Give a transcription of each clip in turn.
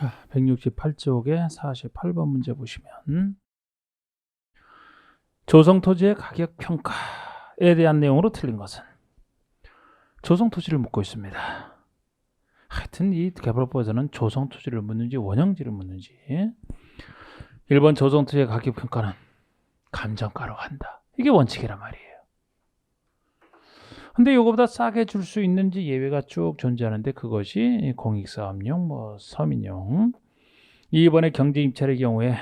자, 168쪽에 48번 문제 보시면 조성토지의 가격 평가에 대한 내용으로 틀린 것은 조성토지를 묻고 있습니다. 하여튼 이 개발법에서는 조성토지를 묻는지 원형지를 묻는지 1번 조성토지의 가격 평가는 감정가로 한다. 이게 원칙이란 말이에요. 근데 이거보다 싸게 줄 수 있는지 예외가 쭉 존재하는데 그것이 공익사업용, 서민용. 2번의 경제입찰의 경우에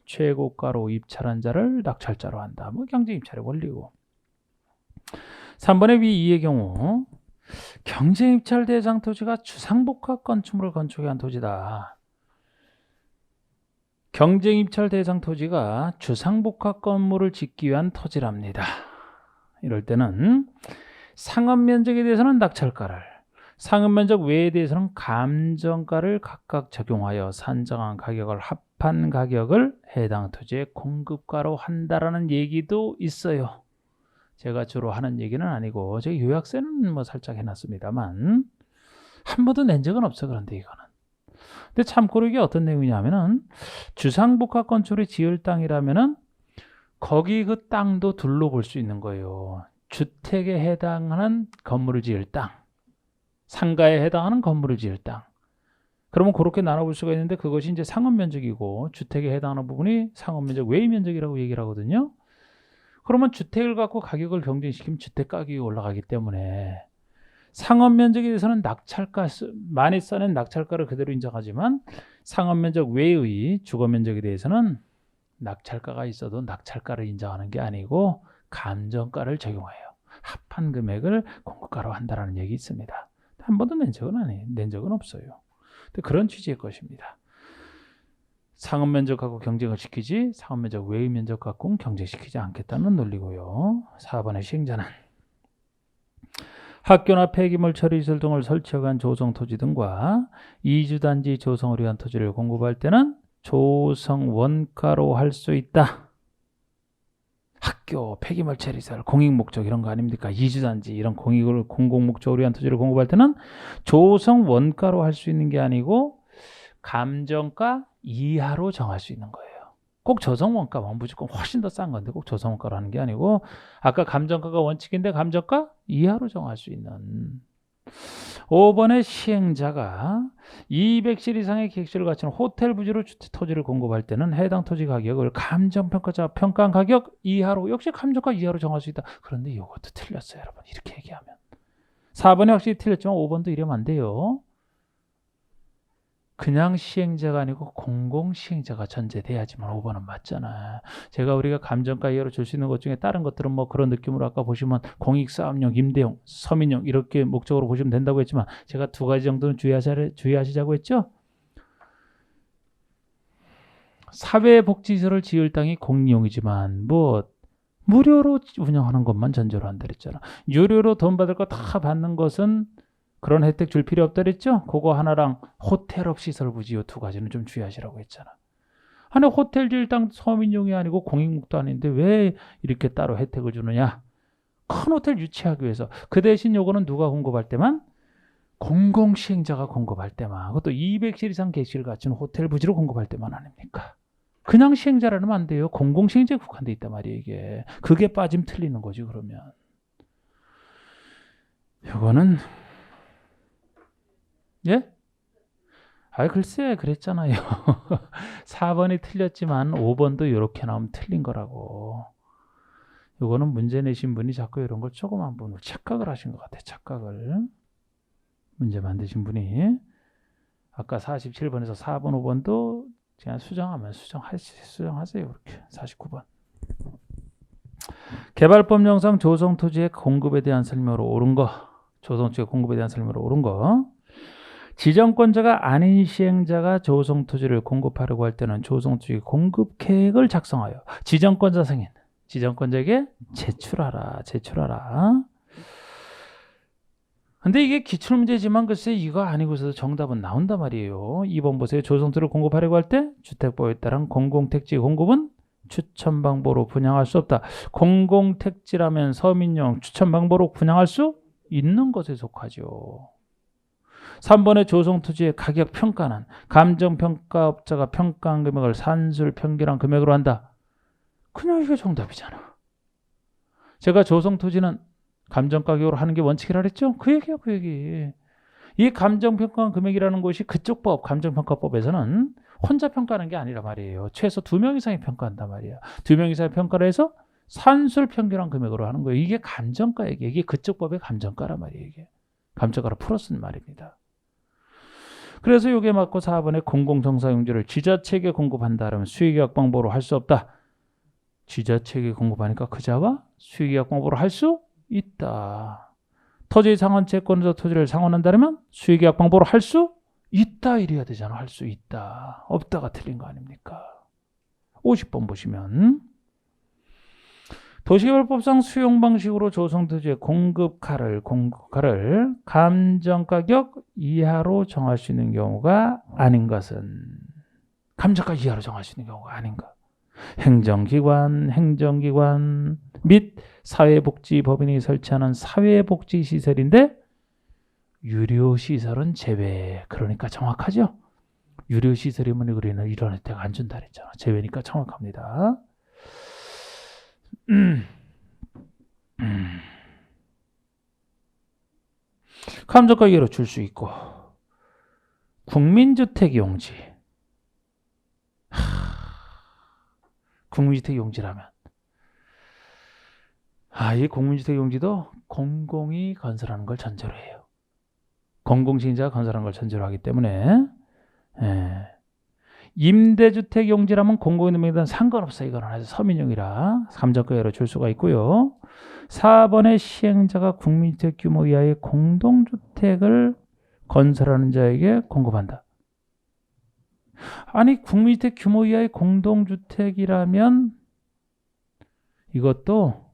최고가로 입찰한 자를 낙찰자로 한다. 경제입찰의 원리고. 3번의 위 2의 경우 경제입찰 대상 토지가 주상복합 건축물을 건축한 토지다. 경쟁입찰 대상 토지가 주상복합 건물을 짓기 위한 토지랍니다. 이럴 때는 상업면적에 대해서는 낙찰가를, 상업면적 외에 대해서는 감정가를 각각 적용하여 산정한 가격을 합한 가격을 해당 토지의 공급가로 한다라는 얘기도 있어요. 제가 주로 하는 얘기는 아니고 제가 요약세는 살짝 해놨습니다만 한 번도 낸 적은 없어. 그런데 이거는. 근데 참고로 이게 어떤 내용이냐면은 주상복합 건축이 지을 땅이라면은 거기 그 땅도 둘러볼 수 있는 거예요. 주택에 해당하는 건물을 지을 땅, 상가에 해당하는 건물을 지을 땅. 그러면 그렇게 나눠볼 수가 있는데 그것이 이제 상업면적이고 주택에 해당하는 부분이 상업면적 외의 면적이라고 얘기를 하거든요. 그러면 주택을 갖고 가격을 경쟁시키면 주택 가격이 올라가기 때문에 상업면적에 대해서는 낙찰가, 많이 써낸 낙찰가를 그대로 인정하지만 상업면적 외의 주거면적에 대해서는 낙찰가가 있어도 낙찰가를 인정하는 게 아니고 감정가를 적용해요. 합한 금액을 공급가로 한다라는 얘기 있습니다. 한 번도 낸 적은 없어요. 근데 그런 취지의 것입니다. 상업면적하고 경쟁을 시키지 상업면적 외의 면적 갖고는 경쟁시키지 않겠다는 논리고요. 4번의 시행자는 학교나 폐기물 처리시설 등을 설치한 조성토지 등과 이주단지 조성을 위한 토지를 공급할 때는 조성원가로 할 수 있다. 학교, 폐기물 처리시설, 공익목적 이런 거 아닙니까? 이주단지 이런 공공목적으로 위한 토지를 공급할 때는 조성원가로 할 수 있는 게 아니고 감정가 이하로 정할 수 있는 거예요. 꼭 조성원가만 무조건 훨씬 더 싼 건데 꼭 조성원가로 하는 게 아니고 아까 감정가가 원칙인데 감정가 이하로 정할 수 있는. 5번의 시행자가 200실 이상의 객실을 갖춘 호텔 부지로 주택 토지를 공급할 때는 해당 토지 가격을 감정평가자 평가한 가격 이하로, 역시 감정가 이하로 정할 수 있다. 그런데 이것도 틀렸어요, 여러분. 이렇게 얘기하면 4번이 확실히 틀렸지만 5번도 이러면 안 돼요. 그냥 시행자가 아니고 공공시행자가 전제돼야지만 5번은 맞잖아. 우리가 감정가 이하로 줄 수 있는 것 중에 다른 것들은 그런 느낌으로 아까 보시면 공익사업용, 임대용, 서민용 이렇게 목적으로 보시면 된다고 했지만 제가 두 가지 정도는 주의하시자고 했죠. 사회복지시설을 지을 땅이 공용이지만 무료로 운영하는 것만 전제로 한다 그랬잖아. 유료로 돈 받을 거 다 받는 것은 그런 혜택 줄 필요 없다 그랬죠? 그거 하나랑 호텔업 시설 부지 이 두 가지는 좀 주의하시라고 했잖아. 아니 호텔 지을 땅 서민용이 아니고 공익목도 아닌데 왜 이렇게 따로 혜택을 주느냐? 큰 호텔 유치하기 위해서. 그 대신 요거는 누가 공급할 때만? 공공시행자가 공급할 때만. 그것도 200실 이상 객실 갖춘 호텔 부지로 공급할 때만 아닙니까? 그냥 시행자라면 안 돼요. 공공시행자에 국한돼 있단 말이에요. 이게. 그게 빠지면 틀리는 거지 그러면. 요거는 예? 글쎄 그랬잖아요. 4번이 틀렸지만 5번도 이렇게 나오면 틀린 거라고. 이거는 문제 내신 분이 자꾸 이런 걸 조그만 분으로 착각을 하신 것 같아요. 착각을. 문제 만드신 분이. 아까 47번에서 4번, 5번도 그냥 수정하면 수정하세요. 이렇게. 49번. 개발법령상 조성토지의 공급에 대한 설명으로 옳은 거. 조성토지의 공급에 대한 설명으로 옳은 거. 지정권자가 아닌 시행자가 조성토지를 공급하려고 할 때는 조성토지 공급 계획을 작성하여 지정권자 승인, 지정권자에게 제출하라. 근데 이게 기출문제지만 글쎄 이거 아니고서도 정답은 나온단 말이에요. 2번 보세요. 조성토지를 공급하려고 할 때 주택법에 따른 공공택지 공급은 추천 방법으로 분양할 수 없다. 공공택지라면 서민용 추천 방법으로 분양할 수 있는 것에 속하죠. 3번의 조성토지의 가격 평가는 감정평가업자가 평가한 금액을 산술 평균한 금액으로 한다. 그냥 이게 정답이잖아. 제가 조성토지는 감정가격으로 하는 게 원칙이라 그랬죠? 그 얘기야, 그 얘기. 이 감정평가한 금액이라는 것이 그쪽 법, 감정평가법에서는 혼자 평가하는 게 아니라 말이에요. 최소 2명 이상이 평가한단 말이야. 2명 이상이 평가를 해서 산술 평균한 금액으로 하는 거예요. 이게 감정가 얘기. 이게 그쪽 법의 감정가란 말이에요. 이게 감정가로 풀어쓴 말입니다. 그래서 이게 맞고 4번에 공공정사용지를 지자체에게 공급한다 하면 수익계약 방법으로 할 수 없다. 지자체에게 공급하니까 그자와 수익계약 방법으로 할 수 있다. 토지 상환 채권에서 토지를 상환한다면 수익계약 방법으로 할 수 있다 이래야 되잖아. 할 수 있다. 없다가 틀린 거 아닙니까? 50번 보시면 도시개발법상 수용 방식으로 조성토지의 공급가를 감정가격 이하로 정할 수 있는 경우가 아닌 것은 감정가 이하로 정할 수 있는 경우가 아닌가. 행정기관 및 사회복지법인이 설치하는 사회복지시설인데 유료시설은 제외. 그러니까 정확하죠. 유료시설이면 우리는 이런 혜택 안 준다 그랬잖아. 제외니까 정확합니다. 감정가 이하로 줄 수 있고 국민주택 용지. 국민주택 용지라면 이 국민주택 용지도 공공이 건설하는 걸 전제로 해요. 공공시행자가 건설하는 걸 전제로 하기 때문에 임대주택 용지라면 공공임대든 상관없어요. 이거는 아주 서민용이라 감정가로 줄 수가 있고요. 4번의 시행자가 국민주택 규모 이하의 공동주택을 건설하는 자에게 공급한다. 아니 국민주택 규모 이하의 공동주택이라면 이것도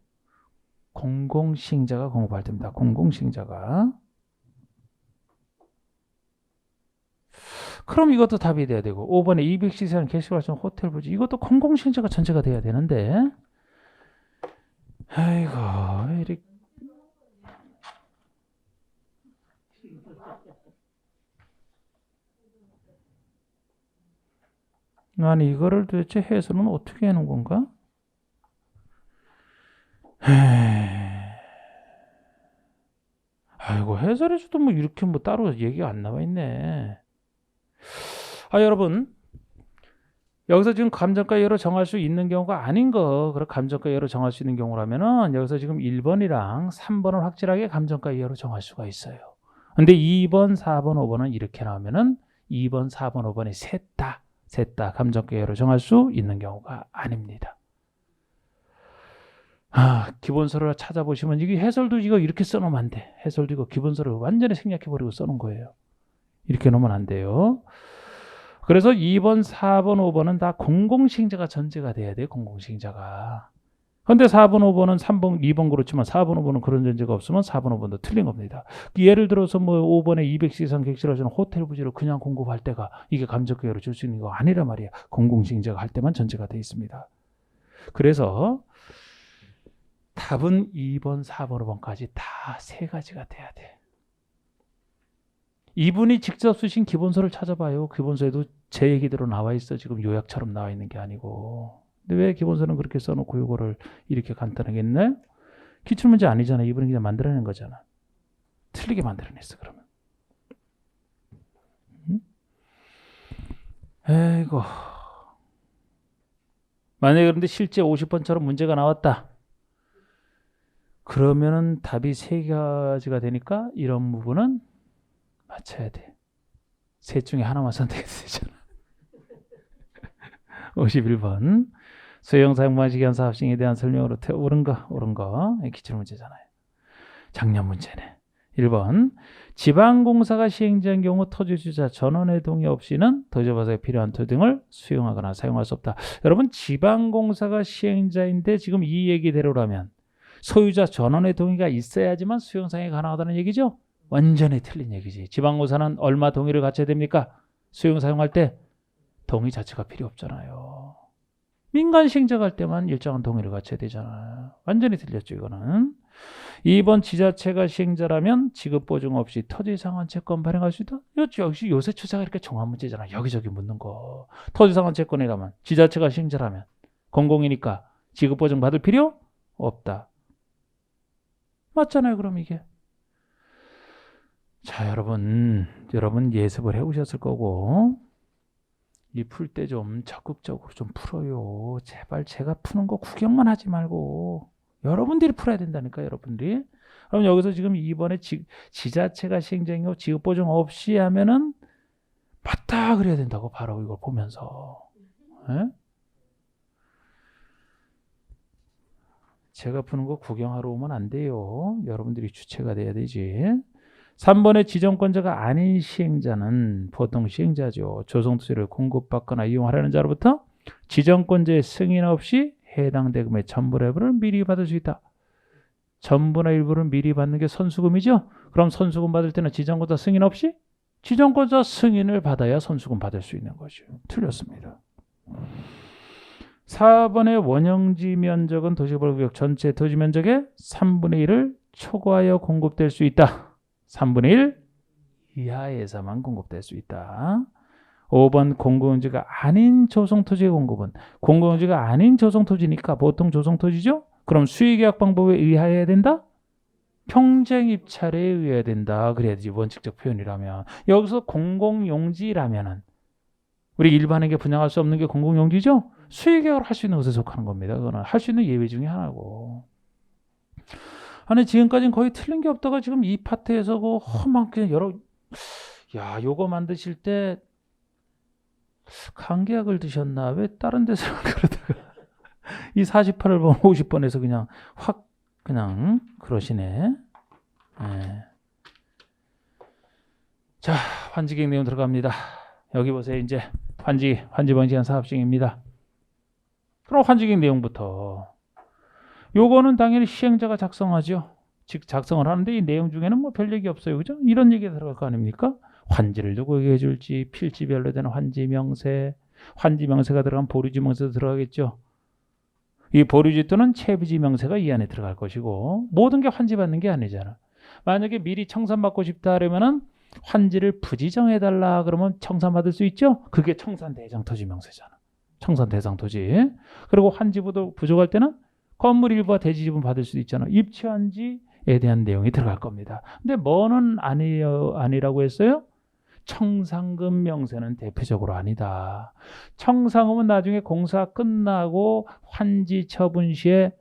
공공시행자가 공급할 때입니다. 공공시행자가. 그럼 이것도 답이 돼야 되고 5번에 200시설 게시발전 호텔 부지 이것도 공공시행자가 전체가 돼야 되는데 아이고 이렇게 아니 이거를 도대체 해설은 어떻게 하는 건가? 아이고 해설에서도 뭐 이렇게 뭐 따로 얘기가 안 나와 있네. 여러분 여기서 지금 감정가 이하로 정할 수 있는 경우가 아닌 거, 그럼 감정가 이하로 정할 수 있는 경우라면은 여기서 지금 1번이랑 3번은 확실하게 감정가 이하로 정할 수가 있어요. 근데 2번, 4번, 5번은 이렇게 나오면은 2번, 4번, 5번이 셋 다 감정가 이하로 정할 수 있는 경우가 아닙니다. 기본서를 찾아보시면 이게 해설도 이거 이렇게 써놓으면 안 돼. 해설도 이거 기본서를 완전히 생략해버리고 써놓은 거예요. 이렇게 놓으면 안 돼요. 그래서 2번, 4번, 5번은 다 공공시행자가 전제가 돼야 돼요. 공공시행자가. 근데 4번, 5번은 3번, 2번 그렇지만 4번, 5번은 그런 전제가 없으면 4번, 5번도 틀린 겁니다. 예를 들어서 뭐 5번에 200시 이상 객실을 주는 호텔 부지를 그냥 공급할 때가 이게 감정가로 줄 수 있는 거 아니란 말이야. 공공시행자가 할 때만 전제가 돼 있습니다. 그래서 답은 2번, 4번, 5번까지 다 세 가지가 돼야 돼. 이분이 직접 쓰신 기본서를 찾아봐요. 기본서에도 제 얘기대로 나와 있어. 지금 요약처럼 나와 있는 게 아니고. 근데 왜 기본서는 그렇게 써놓고 이거를 이렇게 간단하게 했나요? 기출문제 아니잖아. 이분이 그냥 만들어낸 거잖아. 틀리게 만들어냈어 그러면. 에이고. 만약에 그런데 실제 50번처럼 문제가 나왔다. 그러면은 답이 세 가지가 되니까 이런 부분은 맞춰야 돼. 셋 중에 하나만 선택해도 되잖아. 51번 소형사용방식의 사업시행에 대한 설명으로 옳은 거 기출문제잖아요. 작년 문제네. 1번 지방공사가 시행자인 경우 토지주자 전원의 동의 없이는 도지법에 필요한 토지 등을 수용하거나 사용할 수 없다. 여러분 지방공사가 시행자인데 지금 이 얘기대로라면 소유자 전원의 동의가 있어야지만 수용사용이 가능하다는 얘기죠. 완전히 틀린 얘기지. 지방공사는 얼마 동의를 갖춰야 됩니까? 수용 사용할 때 동의 자체가 필요 없잖아요. 민간 시행자가 할 때만 일정한 동의를 갖춰야 되잖아요. 완전히 틀렸죠 이거는. 2번 지자체가 시행자라면 지급보증 없이 토지상환 채권 발행할 수 있다. 역시 요새 추세가 이렇게 종합 문제잖아. 여기저기 묻는 거. 토지상환 채권이라면 지자체가 시행자라면 공공이니까 지급보증 받을 필요 없다. 맞잖아요. 그럼 이게. 자, 여러분 예습을 해오셨을 거고 이 풀 때 좀 적극적으로 좀 풀어요. 제발 제가 푸는 거 구경만 하지 말고 여러분들이 풀어야 된다니까. 여러분들이. 그럼 여기서 지금 이번에 지자체가 시행자이고 지급보증 없이 하면은 맞다 그래야 된다고. 바로 이걸 보면서. 에? 제가 푸는 거 구경하러 오면 안 돼요. 여러분들이 주체가 돼야 되지. 3번의 지정권자가 아닌 시행자는 보통 시행자죠. 조성토지를 공급받거나 이용하려는 자로부터 지정권자의 승인 없이 해당 대금의 전부나 일부를 미리 받을 수 있다. 전부나 일부를 미리 받는 게 선수금이죠. 그럼 선수금 받을 때는 지정권자 승인 없이 지정권자 승인을 받아야 선수금 받을 수 있는 거죠. 틀렸습니다. 4번의 원형지 면적은 도시개발구역 전체 토지 면적의 3분의 1을 초과하여 공급될 수 있다. 3분의 1 이하에서만 공급될 수 있다. 5번 공공용지가 아닌 조성토지의 공급은 공공용지가 아닌 조성토지니까 보통 조성토지죠? 그럼 수의계약 방법에 의하여야 된다? 평쟁입찰에 의해야 된다. 그래야지 원칙적 표현이라면. 여기서 공공용지라면은 우리 일반에게 분양할 수 없는 게 공공용지죠? 수의계약을 할 수 있는 것에 속하는 겁니다. 그거는 할 수 있는 예외 중에 하나고. 아니 지금까지는 거의 틀린 게 없다가 지금 이 파트에서 막 그냥 요거 만드실 때 강계약을 드셨나? 왜 다른 데서 그러다가 이 48번 50번에서 그냥 확 그냥 그러시네. 네. 자, 환지계획 내용 들어갑니다. 여기 보세요. 이제 환지 방지한 사업시행입니다. 그럼 환지계획 내용부터. 요거는 당연히 시행자가 작성하죠. 즉 작성을 하는데 이 내용 중에는 뭐 별 얘기 없어요. 그죠? 이런 얘기가 들어갈 거 아닙니까? 환지를 누구에게 해줄지, 필지별로 되는 환지 명세, 환지 명세가 들어간 보류지 명세도 들어가겠죠. 이 보류지 또는 채비지 명세가 이 안에 들어갈 것이고 모든 게 환지 받는 게 아니잖아. 만약에 미리 청산받고 싶다 하려면은 환지를 부지정해달라 그러면 청산받을 수 있죠. 그게 청산대장토지 명세잖아. 청산대장토지. 그리고 환지부도 부족할 때는 건물 일부와 대지 지분 받을 수도 있잖아. 입치환지에 대한 내용이 들어갈 겁니다. 근데 뭐는 아니라고 했어요? 청산금 명세는 대표적으로 아니다. 청산금은 나중에 공사 끝나고 환지 처분 시에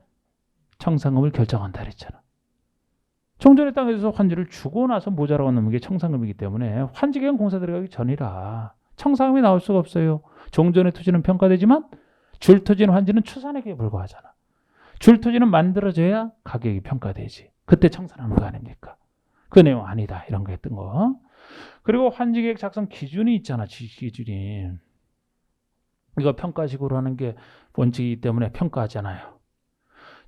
청산금을 결정한다 그랬잖아. 종전의 땅에서 환지를 주고 나서 모자라고 남는 게 청산금이기 때문에 환지계획 공사 들어가기 전이라 청산금이 나올 수가 없어요. 종전의 토지는 평가되지만 줄토지는 환지는 추산액에 불과하잖아. 줄토지는 만들어져야 가격이 평가되지. 그때 청산하는 거 아닙니까? 그 내용 아니다. 이런 거 했던 거. 그리고 환지계획 작성 기준이 있잖아. 기준이. 이거 평가식으로 하는 게 원칙이기 때문에 평가하잖아요.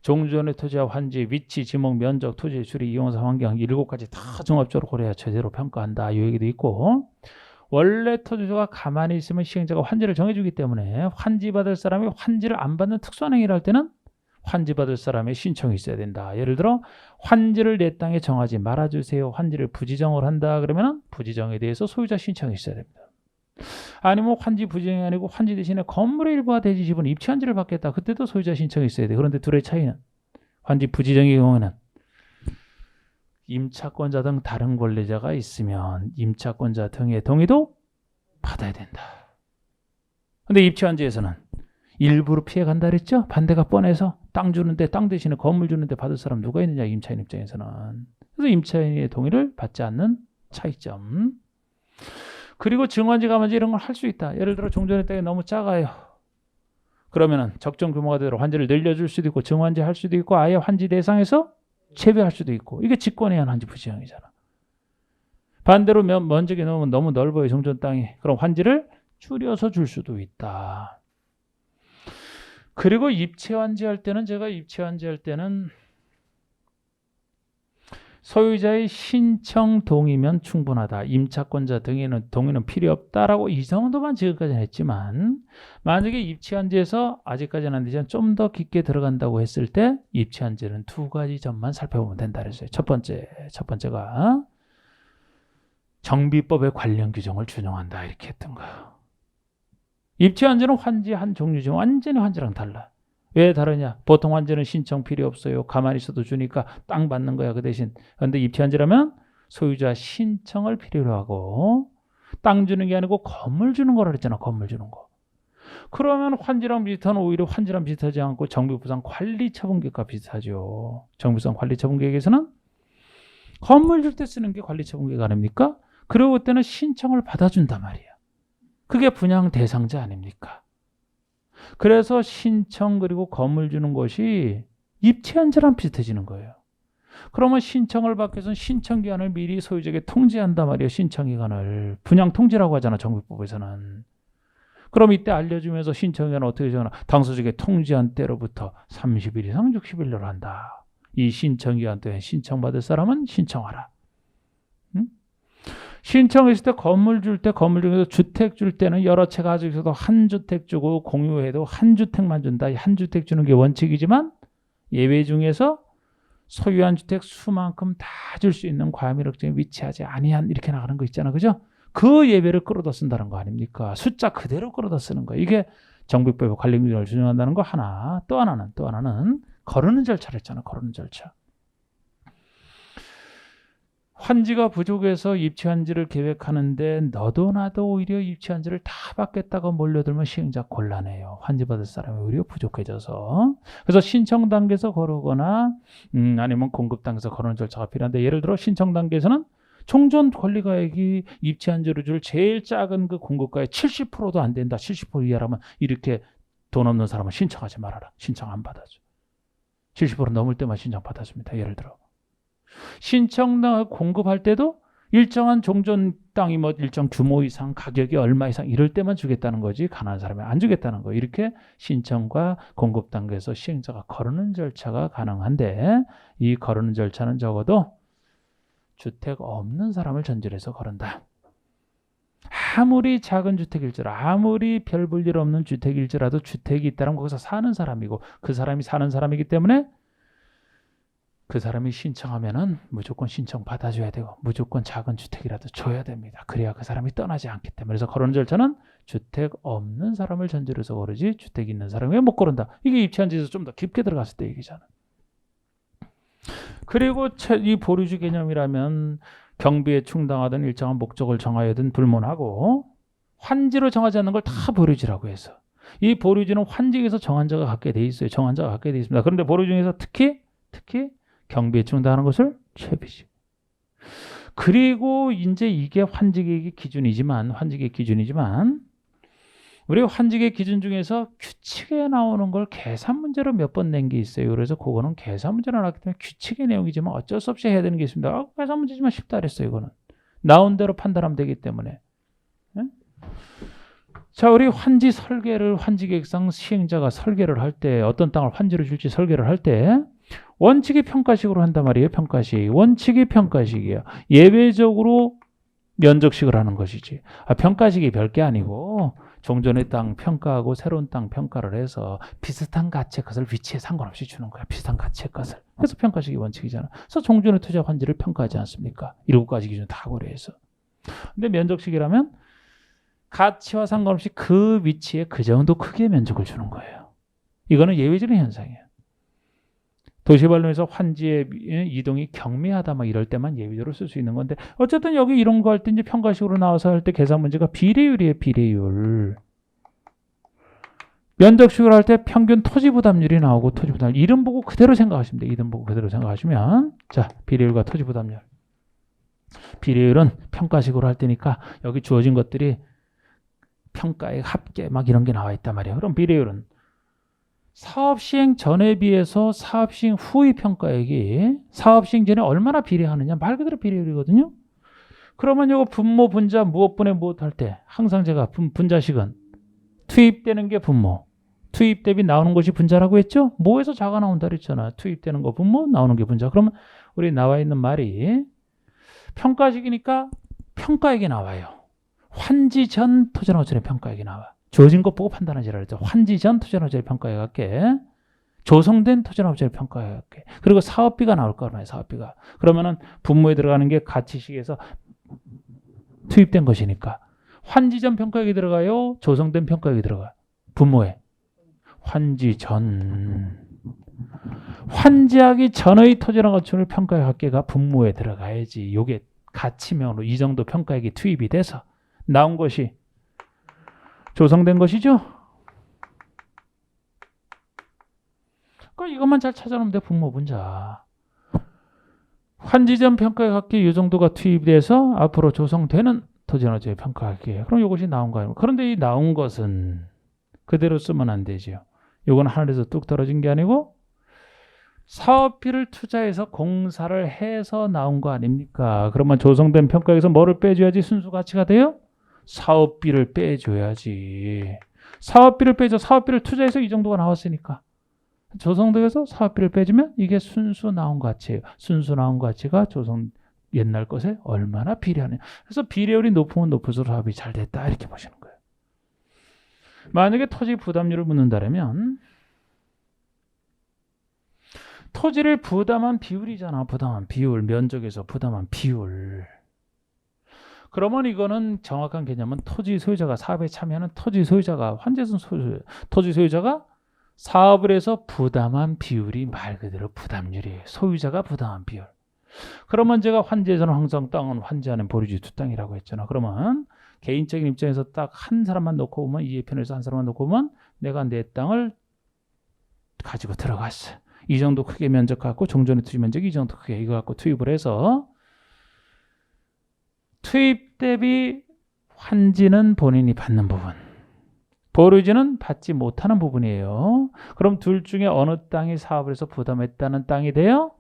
종전의 토지와 환지, 위치, 지목, 면적, 토지, 수리, 이용사, 환경 7가지 다 종합적으로 고려해야 제대로 평가한다. 이 얘기도 있고 원래 토지가 가만히 있으면 시행자가 환지를 정해주기 때문에 환지 받을 사람이 환지를 안 받는 특수한 행위를 할 때는 환지 받을 사람의 신청이 있어야 된다. 예를 들어 환지를 내 땅에 정하지 말아주세요. 환지를 부지정을 한다. 그러면 부지정에 대해서 소유자 신청이 있어야 됩니다. 아니면 환지 부지정이 아니고 환지 대신에 건물의 일부와 대지 지분 입치환지를 받겠다. 그때도 소유자 신청이 있어야 돼. 그런데 둘의 차이는 환지 부지정의 경우에는 임차권자 등 다른 권리자가 있으면 임차권자 등의 동의도 받아야 된다. 근데 입치환지에서는 일부러 피해간다 그랬죠? 반대가 뻔해서 땅 주는데 땅 대신에 건물 주는데 받을 사람 누가 있느냐 임차인 입장에서는. 그래서 임차인의 동의를 받지 않는 차이점. 그리고 증환지 감환지 이런 걸 할 수 있다. 예를 들어 종전의 땅이 너무 작아요. 그러면은 적정 규모가 되도록 환지를 늘려줄 수도 있고 증환지 할 수도 있고 아예 환지 대상에서 재배할 수도 있고 이게 직권에 의한 환지 부지정이잖아. 반대로 면적이 너무 넓어요. 종전 땅이. 그럼 환지를 줄여서 줄 수도 있다. 그리고 입체환지 할 때는 제가 입체환지 할 때는 소유자의 신청 동의면 충분하다. 임차권자 동의는 필요 없다라고 이 정도만 지금까지는 했지만 만약에 입치한지에서 아직까지는 안 되지만 좀 더 깊게 들어간다고 했을 때 입치한지는 두 가지 점만 살펴보면 된다 그랬어요. 첫 번째가 정비법의 관련 규정을 준용한다 이렇게 했던 거예요. 입치한지는 환지 한 종류지만 완전히 환지랑 달라. 왜 다르냐? 보통 환지는 신청 필요 없어요. 가만히 있어도 주니까 땅 받는 거야 그 대신. 그런데 입치한지라면 소유자 신청을 필요로 하고 땅 주는 게 아니고 건물 주는 거라 그랬잖아. 건물 주는 거. 그러면 환지랑 비슷한 오히려 환지랑 비슷하지 않고 정비부상 관리처분계획과 비슷하죠. 정비부상 관리처분계획에서는 건물 줄 때 쓰는 게 관리처분계획 아닙니까? 그리고 그때는 신청을 받아준단 말이야. 그게 분양 대상자 아닙니까? 그래서 신청 그리고 건물 주는 것이 입치한지랑 비슷해지는 거예요. 그러면 신청을 받기 위해서는 신청기한을 미리 소유자에게 통지한단 말이에요. 신청기간을. 분양 통지라고 하잖아. 정비법에서는. 그럼 이때 알려주면서 신청기한을 어떻게 정하나. 당사자에게 통지한 때로부터 30일 이상 60일 내로 한다. 이 신청기한 동안 신청받을 사람은 신청하라. 응? 신청했을 때 건물 줄 때 건물 중에서 주택 줄 때는 여러 채 가지고 있어도 한 주택 주고 공유해도 한 주택만 준다. 한 주택 주는 게 원칙이지만 예외 중에서 소유한 주택 수만큼 다 줄 수 있는 과밀억정에 위치하지 아니한 이렇게 나가는 거 있잖아. 그죠? 그 예외를 끌어다 쓴다는 거 아닙니까? 숫자 그대로 끌어다 쓰는 거예요. 이게 정비법의 관리 규정을 준용한다는 거 하나. 또 하나는 거르는 절차를 했잖아. 거르는 절차. 환지가 부족해서 입치환지를 계획하는데 너도 나도 오히려 입치환지를 다 받겠다고 몰려들면 시행자 곤란해요. 환지 받을 사람이 오히려 부족해져서. 그래서 신청 단계에서 거르거나 아니면 공급 단계에서 거르는 절차가 필요한데 예를 들어 신청 단계에서는 종전 권리가액이 입치환지로 줄 제일 작은 그 공급가의 70%도 안 된다. 70% 이하라면 이렇게 돈 없는 사람은 신청하지 말아라. 신청 안 받아줘. 70% 넘을 때만 신청 받아줍니다. 예를 들어. 신청 공급할 때도 일정한 종전 땅이 뭐 일정 규모 이상 가격이 얼마 이상 이럴 때만 주겠다는 거지 가난한 사람이 안 주겠다는 거. 이렇게 신청과 공급 단계에서 시행자가 거르는 절차가 가능한데 이 거르는 절차는 적어도 주택 없는 사람을 전제로 해서 거른다. 아무리 작은 주택일지라도 아무리 별 볼 일 없는 주택일지라도 주택이 있다면 거기서 사는 사람이고 그 사람이 사는 사람이기 때문에 그 사람이 신청하면은 무조건 신청 받아줘야 되고 무조건 작은 주택이라도 줘야 됩니다. 그래야 그 사람이 떠나지 않기 때문에. 그래서 거르는 절차는 주택 없는 사람을 전제로 해서 거르지 주택 있는 사람이 왜 못 거른다. 이게 입치한지에서 좀 더 깊게 들어갔을 때 얘기잖아. 그리고 이 보류주 개념이라면 경비에 충당하든 일정한 목적을 정하여든 불문하고 환지로 정하지 않는 걸 다 보류지라고 해서 이 보류지는 환지에서 정한자가 갖게 돼 있어요. 정한자가 갖게 돼 있습니다. 그런데 보류 중에서 특히 경비에 충당하는 것을 채비지. 그리고 이제 이게 환지계획의 기준이지만 우리 환지계획 기준 중에서 규칙에 나오는 걸 계산 문제로 몇 번 낸 게 있어요. 그래서 그거는 계산 문제로 나왔기 때문에 규칙의 내용이지만 어쩔 수 없이 해야 되는 게 있습니다. 계산 문제지만 쉽다 그랬어요. 이거는 나온 대로 판단하면 되기 때문에. 네? 자, 우리 환지 설계를 환지계획상 시행자가 설계를 할 때 어떤 땅을 환지로 줄지 설계를 할 때 원칙이 평가식으로 한단 말이에요. 평가식. 원칙이 평가식이에요. 예외적으로 면적식을 하는 것이지. 평가식이 별게 아니고 종전의 땅 평가하고 새로운 땅 평가를 해서 비슷한 가치의 것을 위치에 상관없이 주는 거야. 비슷한 가치의 것을. 그래서 평가식이 원칙이잖아. 그래서 종전의 투자 환지를 평가하지 않습니까? 7가지 기준 다 고려해서. 근데 면적식이라면 가치와 상관없이 그 위치에 그 정도 크기의 면적을 주는 거예요. 이거는 예외적인 현상이에요. 도시발전에서 환지의 이동이 경미하다 막 이럴 때만 예외적으로 쓸 수 있는 건데 어쨌든 여기 이런 거 할 때 이제 평가식으로 나와서 할 때 계산 문제가 비례율이에요. 비례율. 면적식으로 할 때 평균 토지 부담률이 나오고 토지 부담률 이름 보고 그대로 생각하시면 돼요. 이름 보고 그대로 생각하시면 자 비례율과 토지 부담률. 비례율은 평가식으로 할 때니까 여기 주어진 것들이 평가액 합계 막 이런 게 나와 있단 말이에요. 그럼 비례율은 사업 시행 전에 비해서 사업 시행 후의 평가액이 사업 시행 전에 얼마나 비례하느냐 말 그대로 비례율이거든요. 그러면 이거 분모 분자 무엇분의 무엇 할 때 항상 제가 분자식은 투입되는 게 분모 투입 대비 나오는 것이 분자라고 했죠? 뭐에서 자가 나온다 그랬잖아. 투입되는 거 분모, 나오는 게 분자. 그러면 우리 나와 있는 말이 평가식이니까 평가액이 나와요. 환지 전 토지나무처럼 평가액이 나와. 주어진 것 보고 판단하지라 그랬죠. 환지 전 토지나무처럼 평가액 할게. 조성된 토지나무처럼 평가액 할게. 그리고 사업비가 나올 거란 말이에요. 사업비가. 그러면은 분모에 들어가는 게 가치식에서 투입된 것이니까 환지 전 평가액이 들어가요. 조성된 평가액이 들어가. 분모에. 환지 전. 환지하기 전의 토지나 건축을 평가액 합계가 분모에 들어가야지. 요게 가치명으로 이 정도 평가액이 투입이 돼서 나온 것이 조성된 것이죠. 그러니까 이것만 잘 찾아놓으면 돼. 분모 분자. 환지 전 평가액 합계 이 정도가 투입돼서 앞으로 조성되는 토지나 건축의 평가액이에요. 그럼 이것이 나온 거예요. 그런데 이 나온 것은 그대로 쓰면 안 되죠. 요건 하늘에서 뚝 떨어진 게 아니고 사업비를 투자해서 공사를 해서 나온 거 아닙니까? 그러면 조성된 평가에서 뭐를 빼줘야지 순수 가치가 돼요? 사업비를 빼줘야지. 사업비를 빼줘. 사업비를 투자해서 이 정도가 나왔으니까. 조성되어서 사업비를 빼주면 이게 순수 나온 가치예요. 순수 나온 가치가 조성 옛날 것에 얼마나 비례하냐. 그래서 비례율이 높으면 높을수록 사업이 잘 됐다 이렇게 보시는 거예요. 만약에 토지 부담률을 묻는다면 토지를 부담한 비율이잖아. 부담한 비율. 면적에서 부담한 비율. 그러면 이거는 정확한 개념은 토지 소유자가 사업에 참여하는 토지 소유자가 환재선 소유, 토지 소유자가 사업을 해서 부담한 비율이 말 그대로 부담률이에요. 소유자가 부담한 비율. 그러면 제가 환재선 항상 땅은 환재하는 보류지 두 땅이라고 했잖아. 그러면 개인적인 입장에서 딱 한 사람만 놓고 보면 이 편에서 한 사람만 놓고 보면 내가 내 땅을 가지고 들어갔어. 이 정도 크게 면적 갖고 종전의 투지 면적이 이 정도 크게 이거 갖고 투입을 해서 투입 대비 환지는 본인이 받는 부분, 보류지는 받지 못하는 부분이에요. 그럼 둘 중에 어느 땅이 사업을 해서 부담했다는 땅이 돼요?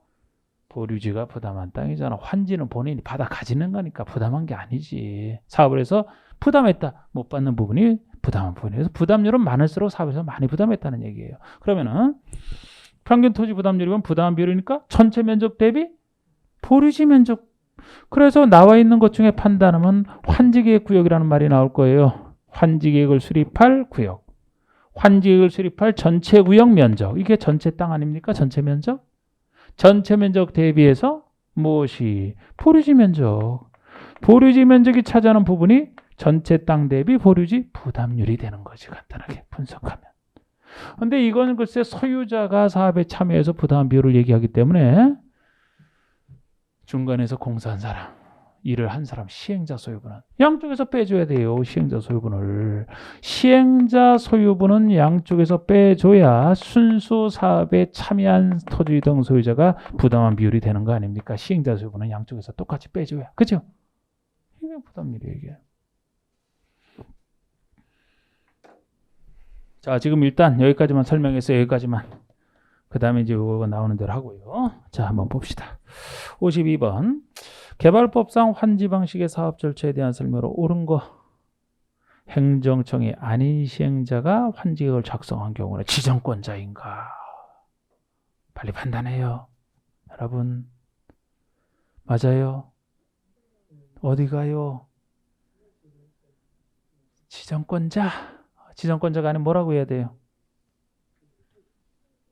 보류지가 부담한 땅이잖아. 환지는 본인이 받아 가지는 거니까 부담한 게 아니지. 사업을 해서 부담했다. 못 받는 부분이 부담한 부분이에요. 그래서 부담률은 많을수록 사업에서 많이 부담했다는 얘기예요. 그러면은 평균 토지 부담률이면 부담한 비율이니까 전체 면적 대비 보류지 면적. 그래서 나와 있는 것 중에 판단하면 환지계획 구역이라는 말이 나올 거예요. 환지계획을 수립할 구역. 환지계획을 수립할 전체 구역 면적. 이게 전체 땅 아닙니까? 전체 면적. 전체 면적 대비해서 무엇이? 보류지 면적. 보류지 면적이 차지하는 부분이 전체 땅 대비 보류지 부담률이 되는 거지. 간단하게 분석하면. 근데 이건 글쎄 소유자가 사업에 참여해서 부담 비율을 얘기하기 때문에 중간에서 공사한 사람, 일을 한 사람, 시행자 소유분은 양쪽에서 빼줘야 돼요. 시행자 소유분을. 시행자 소유분은 양쪽에서 빼줘야 순수 사업에 참여한 토지 등 소유자가 부담한 비율이 되는 거 아닙니까? 시행자 소유분은 양쪽에서 똑같이 빼줘야. 그죠? 이게 부담률이에요. 이게. 자, 지금 일단 여기까지만 설명해서 여기까지만. 그 다음에 이제 이거 나오는 대로 하고요. 자, 한번 봅시다. 52번. 개발법상 환지 방식의 사업 절차에 대한 설명으로 옳은 거. 행정청이 아닌 시행자가 환지계획을 작성한 경우는 지정권자인가? 빨리 판단해요. 여러분. 맞아요? 어디 가요? 지정권자. 지정권자가 아니면 뭐라고 해야 돼요?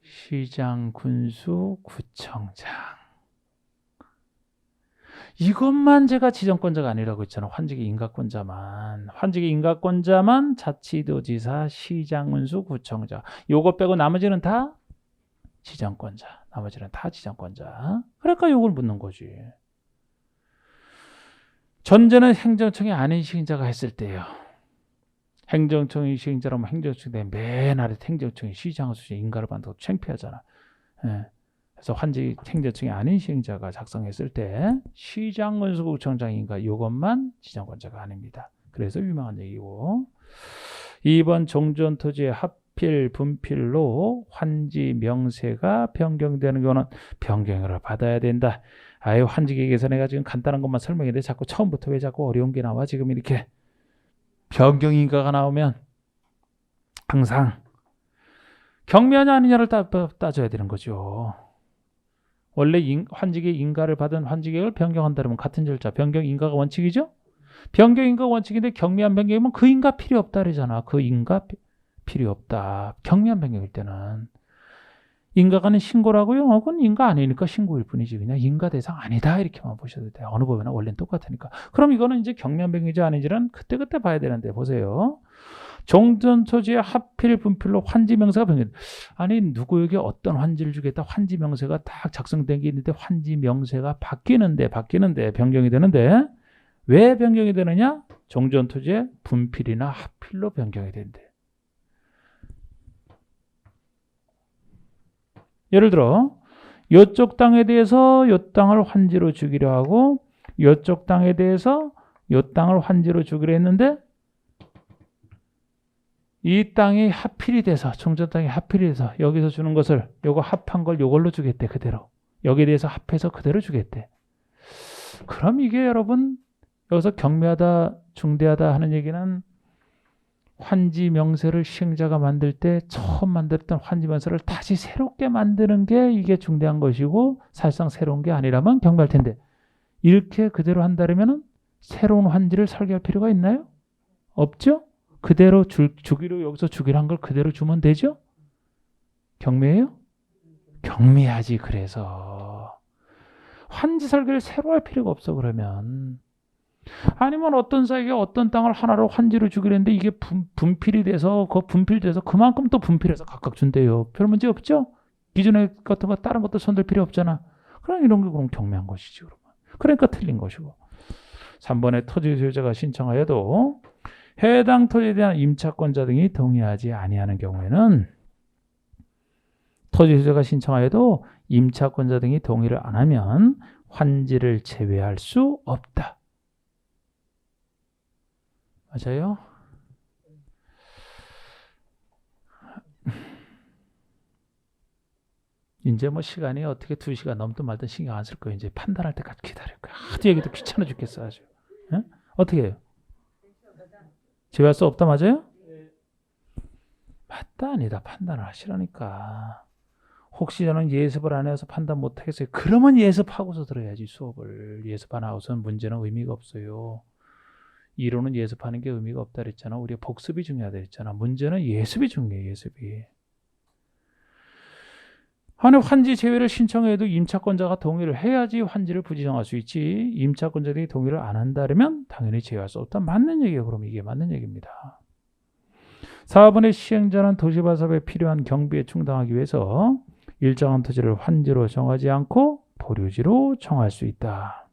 시장, 군수, 구청장. 이것만 제가 지정권자가 아니라고 했잖아. 환지계 인가권자만. 환지계 인가권자만 자치도지사, 시장, 군수, 구청장. 요거 빼고 나머지는 다 지정권자. 나머지는 다 지정권자. 그러니까 요걸 묻는 거지. 전제는 행정청이 아닌 시행자가 했을 때예요. 행정청이 시행자라면 행정청이 맨 아래 행정청이 시장을 수시 인가를 받는다고 창피하잖아. 예. 그래서 환지 행정청이 아닌 시행자가 작성했을 때 시장, 군수, 구청장인가 이것만 지정권자가 아닙니다. 그래서 유명한 얘기고 2번 종전 토지의 합필, 분필로 환지 명세가 변경되는 경우는 변경을 받아야 된다. 아유 환지계획에서 내가 지금 간단한 것만 설명했는데 자꾸 처음부터 왜 자꾸 어려운 게 나와 지금 이렇게. 변경인가가 나오면 항상 경미하냐 아니냐를 따져야 되는 거죠. 원래 환직의 인가를 받은 환직액을 변경한다면 같은 절차, 변경 인가가 원칙이죠? 변경 인가 원칙인데 경미한 변경이면 그 인가 필요 없다 그러잖아. 그 인가 필요 없다. 경미한 변경일 때는. 인가가는 신고라고요? 그건 인가 아니니까 신고일 뿐이지. 그냥 인가 대상 아니다 이렇게만 보셔도 돼요. 어느 법이나 원래는 똑같으니까. 그럼 이거는 이제 경미한 변경이지 아닌지는 그때그때 봐야 되는데 보세요. 종전 토지의 하필 분필로 환지 명세가 변경. 아니 누구에게 어떤 환지를 주겠다 환지 명세가 딱 작성된 게 있는데 환지 명세가 바뀌는데 변경이 되는데 왜 변경이 되느냐? 종전 토지의 분필이나 하필로 변경이 된대. 예를 들어 이쪽 땅에 대해서 이 땅을 환지로 주기로 하고 이쪽 땅에 대해서 이 땅을 환지로 주기로 했는데 이 땅이 하필이 돼서 종전 땅이 하필이 돼서 여기서 주는 것을 요거 합한 걸 요걸로 주겠대 그대로. 여기에 대해서 합해서 그대로 주겠대. 그럼 이게 여러분 여기서 경미하다 중대하다 하는 얘기는 환지 명세를 시행자가 만들 때 처음 만들었던 환지 명세를 다시 새롭게 만드는 게 이게 중대한 것이고 사실상 새로운 게 아니라면 경미할 텐데 이렇게 그대로 한다면 새로운 환지를 설계할 필요가 있나요? 없죠? 그대로 주기로 여기서 주기로 한 걸 그대로 주면 되죠? 경미해요? 경미하지. 그래서 환지 설계를 새로 할 필요가 없어. 그러면 아니면 어떤 사이에 어떤 땅을 하나로 환지로 주기로 했는데 이게 분필이 돼서 그 분필돼서 그만큼 또 분필해서 각각 준대요. 별 문제 없죠? 기존에 같은 거 다른 것도 손댈 필요 없잖아. 그럼 이런 게 그럼 경미한 것이지. 그러면. 그러니까 틀린 것이고. 3번에 토지 소유자가 신청하여도 해당 토지에 대한 임차권자 등이 동의하지 아니하는 경우에는 토지 소유자가 신청하여도 임차권자 등이 동의를 안 하면 환지를 제외할 수 없다. 맞아요? 이제 뭐 시간이 어떻게 2시간 넘든 말든 신경 안 쓸 거예요. 이제 판단할 때까지 기다릴 거예요. 하도 얘기도 귀찮아 죽겠어 아주. 에? 어떻게 해요? 제외할 수 없다 맞아요? 맞다 아니다 판단을 하시라니까. 혹시 저는 예습을 안 해서 판단 못 하겠어요. 그러면 예습하고서 들어야지 수업을. 예습 안 하고서는 문제는 의미가 없어요. 이론은 예습하는 게 의미가 없다 그랬잖아. 우리가 복습이 중요하다 그랬잖아. 문제는 예습이 중요해. 예습이. 아니 환지 제외를 신청해도 임차권자가 동의를 해야지 환지를 부지정할 수 있지. 임차권자들이 동의를 안 한다면 당연히 제외할 수 없다. 맞는 얘기예요. 그럼 이게 맞는 얘기입니다. 4번의 시행자는 도시발사업에 필요한 경비에 충당하기 위해서 일정한 토지를 환지로 정하지 않고 보류지로 정할 수 있다.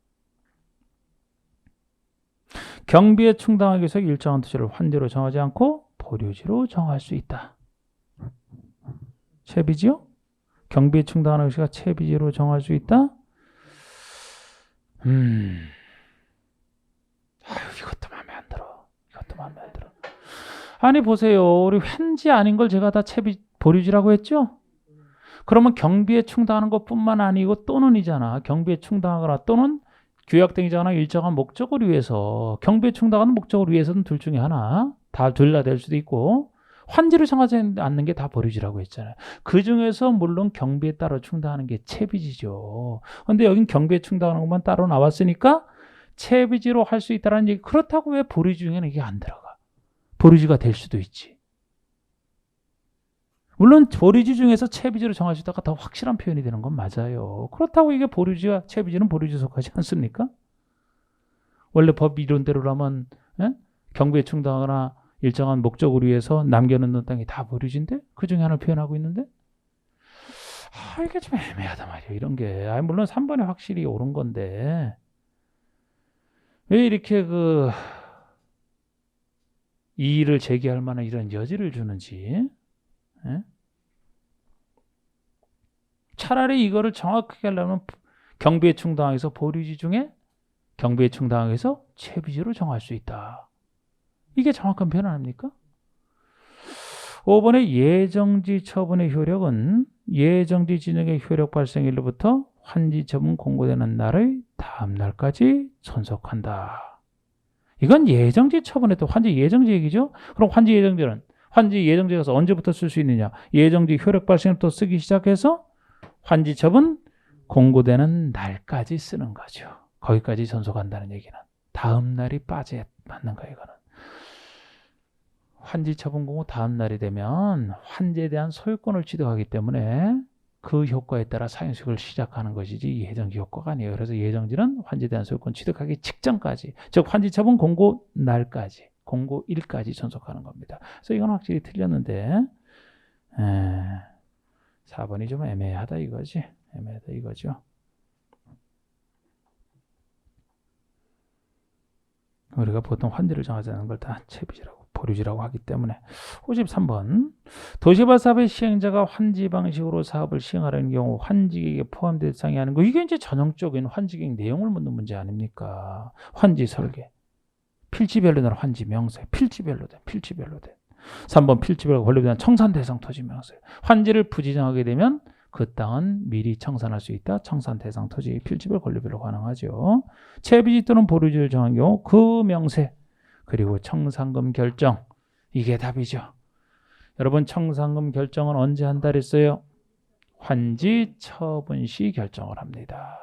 경비에 충당하기 위해서 일정한 토지를 환지로 정하지 않고 보류지로 정할 수 있다. 채비지요? 경비에 충당하는 것이 채비지로 정할 수 있다? 이것도 마음에 안 들어. 이것도 마음에 안 들어. 아니 보세요. 우리 환지 아닌 걸 제가 다 채비 보류지라고 했죠? 그러면 경비에 충당하는 것뿐만 아니고 또는이잖아. 경비에 충당하거나 또는 규약 등이잖아. 일정한 목적을 위해서. 경비에 충당하는 목적을 위해서는 둘 중에 하나. 다 둘 다 될 수도 있고. 환지를 정하지 않는 게 다 보류지라고 했잖아요. 그 중에서 물론 경비에 따로 충당하는 게 채비지죠. 근데 여긴 경비에 충당하는 것만 따로 나왔으니까 채비지로 할 수 있다는 얘기. 그렇다고 왜 보류지 중에는 이게 안 들어가? 보류지가 될 수도 있지. 물론 보류지 중에서 채비지로 정할 수 있다가 더 확실한 표현이 되는 건 맞아요. 그렇다고 이게 보류지와 채비지는 보류지 속하지 않습니까? 원래 법 이론대로라면 경비에 충당하거나 일정한 목적을 위해서 남겨놓는 땅이 다 보류지인데 그 중에 하나를 표현하고 있는데 이게 좀 애매하단 말이에요. 이런 게 물론 3번이 확실히 옳은 건데 왜 이렇게 이의를 제기할 만한 이런 여지를 주는지. 차라리 이거를 정확하게 하려면 경비에 충당해서 보류지 중에 경비에 충당해서 채비지로 정할 수 있다. 이게 정확한 표현 아닙니까? 5번의 예정지 처분의 효력은 예정지 지정의 효력 발생일로부터 환지 처분 공고되는 날의 다음 날까지 존속한다. 이건 예정지 처분에 또 환지 예정지 얘기죠. 그럼 환지 예정지는 환지 예정지 가서 언제부터 쓸 수 있느냐? 예정지 효력 발생부터 쓰기 시작해서 환지첩은 공고되는 날까지 쓰는 거죠. 거기까지 전속한다는 얘기는 다음 날이 빠져 맞는 거예요. 이거는 환지처분 공고 다음 날이 되면 환지에 대한 소유권을 취득하기 때문에 그 효과에 따라 사용식을 시작하는 것이지 예정지 효과가 아니에요. 그래서 예정지는 환지에 대한 소유권 취득하기 직전까지, 즉 환지처분 공고 날까지, 공고일까지 전속하는 겁니다. 그래서 이건 확실히 틀렸는데 4번이 좀 애매하다 이거지. 애매하다 이거죠. 우리가 보통 환지를 정하자는 걸 다 채비지라고 보류지라고 하기 때문에. 53번 도시발사업의 시행자가 환지 방식으로 사업을 시행하려는 경우 환지객에 포함된 대상이 아닌 거, 이게 이제 전형적인 환지객 내용을 묻는 문제 아닙니까? 환지 설계 필지별로 된 환지 명세, 필지별로 된 3번 필지별로 권리부여한 청산 대상 토지 명세. 환지를 부지정하게 되면 그 땅은 미리 청산할 수 있다. 청산 대상 토지 필지별 권리별로 가능하죠. 채비지 또는 보류지를 정한 경우 그 명세 그리고 청산금 결정, 이게 답이죠. 여러분 청산금 결정은 언제 한다 그랬어요? 환지 처분 시 결정을 합니다.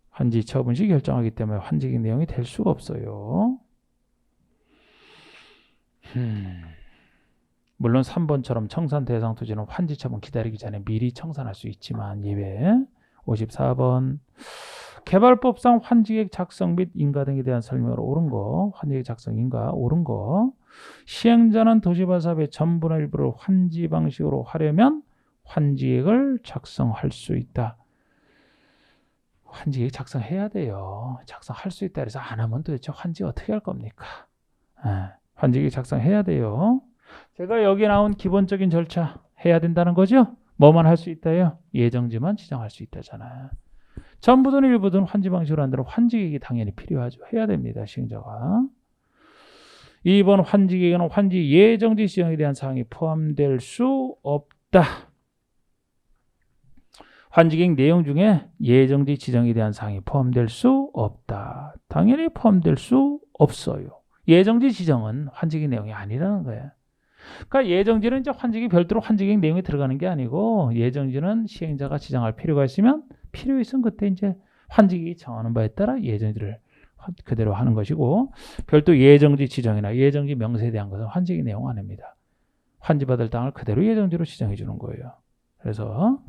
환지 처분 시 결정하기 때문에 환지객 내용이 될 수가 없어요. 물론 3번처럼 청산 대상 토지는 환지 처분 기다리기 전에 미리 청산할 수 있지만 예외. 54번 개발법상 환지계획 작성 및 인가 등에 대한 설명으로 옳은 거, 환지계획 작성 인가 옳은 거. 시행자는 도시발사업의 전부나 일부를 환지 방식으로 하려면 환지계획을 작성할 수 있다. 환지계획 작성해야 돼요. 작성할 수 있다 그래서 안 하면 도대체 환지 어떻게 할 겁니까? 환지계획 작성해야 돼요. 제가 여기 나온 기본적인 절차 해야 된다는 거죠. 뭐만 할 수 있다요? 예정지만 지정할 수 있다잖아요. 전부든 일부든 환지 방식으로 한다면 환지계획이 당연히 필요하죠. 해야 됩니다. 시행자가. 2번 환지계획은 환지 예정지 지정에 대한 사항이 포함될 수 없다. 환지계획 내용 중에 예정지 지정에 대한 사항이 포함될 수 없다. 당연히 포함될 수 없어요. 예정지 지정은 환지계획 내용이 아니라는 거예요. 그러니까 예정지는 이제 환지계획 별도로 환지계획 내용이 들어가는 게 아니고, 예정지는 시행자가 지정할 필요가 있으면 필요 있으면 그때 이제 환지계획이 정하는 바에 따라 예정지를 그대로 하는 것이고, 별도 예정지 지정이나 예정지 명세에 대한 것은 환지계획 내용 아닙니다. 환지받을 땅을 그대로 예정지로 지정해 주는 거예요. 그래서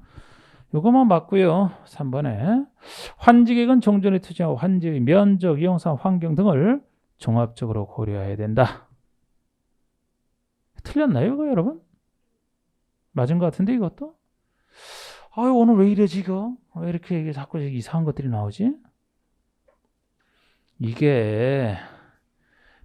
이것만 맞고요. 3번에 환지계획은 종전의 투지와 환지의 면적, 이용상, 환경 등을 종합적으로 고려해야 된다. 틀렸나요, 이거 여러분? 맞은 것 같은데 이것도? 아유, 오늘 왜 이러지 이거? 왜 이렇게 자꾸 이상한 것들이 나오지? 이게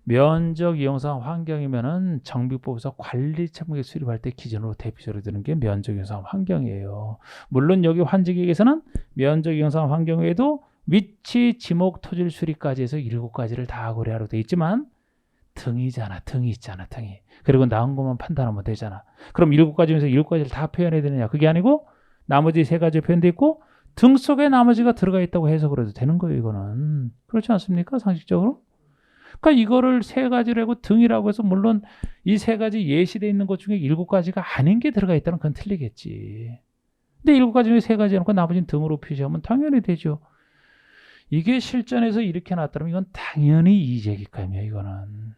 면적, 이용상, 환경이면은 정비법에서 관리청구계 수립할 때 기준으로 대표적으로 드는 게 면적, 이용상, 환경이에요. 물론 여기 환지계획에서는 면적, 이용상, 환경 외에도 위치, 지목, 토질 수립까지 해서 7가지를 다 고려하라고 돼 있지만 등이잖아. 등이 있잖아. 등이. 그리고 나온 것만 판단하면 되잖아. 그럼 7가지 중에서 7가지를 다 표현해야 되느냐? 그게 아니고 나머지 3가지 표현돼 있고 등 속에 나머지가 들어가 있다고 해석을 해도 되는 거예요. 이거는. 그렇지 않습니까? 상식적으로. 그러니까 이거를 3가지를 하고 등이라고 해서 물론 이 3가지 예시되어 있는 것 중에 7가지가 아닌 게 들어가 있다면 그건 틀리겠지. 근데 7가지 중에 3가지 해놓고 나머지는 등으로 표시하면 당연히 되죠. 이게 실전에서 이렇게 나왔다면 이건 당연히 이의제기감이에요. 이거는.